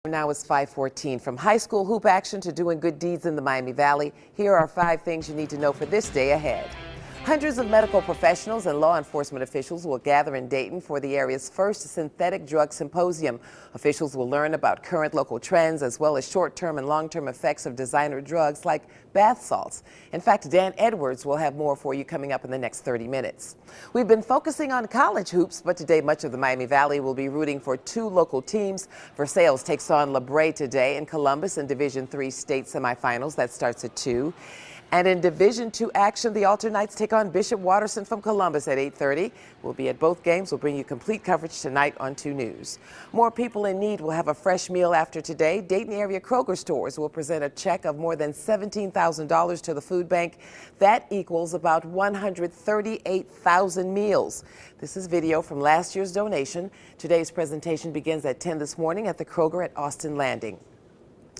Now it's 5:14. From high school hoop action to doing good deeds in the Miami Valley, here are 5 things you need to know for this day ahead. Hundreds of medical professionals and law enforcement officials will gather in Dayton for the area's first synthetic drug symposium. Officials will learn about current local trends as well as short-term and long-term effects of designer drugs like bath salts. In fact, Dan Edwards will have more for you coming up in the next 30 minutes. We've been focusing on college hoops, but today much of the Miami Valley will be rooting for 2 local teams. Versailles takes on LaBrea today in Columbus in Division III state semifinals. That starts at 2. And in Division II action, the Alter Knights take on Bishop Watterson from Columbus at 8:30. We'll be at both games. We'll bring you complete coverage tonight on 2 News. More people in need will have a fresh meal after today. Dayton area Kroger stores will present a check of more than $17,000 to the food bank. That equals about 138,000 meals. This is video from last year's donation. Today's presentation begins at 10 this morning at the Kroger at Austin Landing.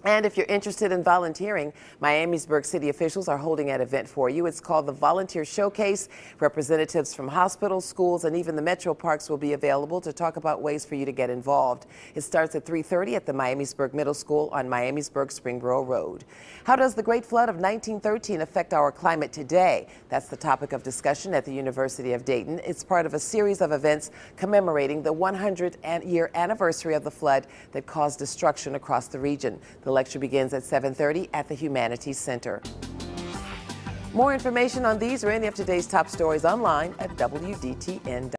And if you're interested in volunteering, Miamisburg city officials are holding an event for you. It's called the Volunteer Showcase. Representatives from hospitals, schools, and even the metro parks will be available to talk about ways for you to get involved. It starts at 3:30 at the Miamisburg Middle School on Miamisburg-Springboro Road. How does the Great Flood of 1913 affect our climate today? That's the topic of discussion at the University of Dayton. It's part of a series of events commemorating the 100-year anniversary of the flood that caused destruction across the region. The lecture begins at 7:30 at the Humanities Center. More information on these or any of today's top stories online at WDTN.com.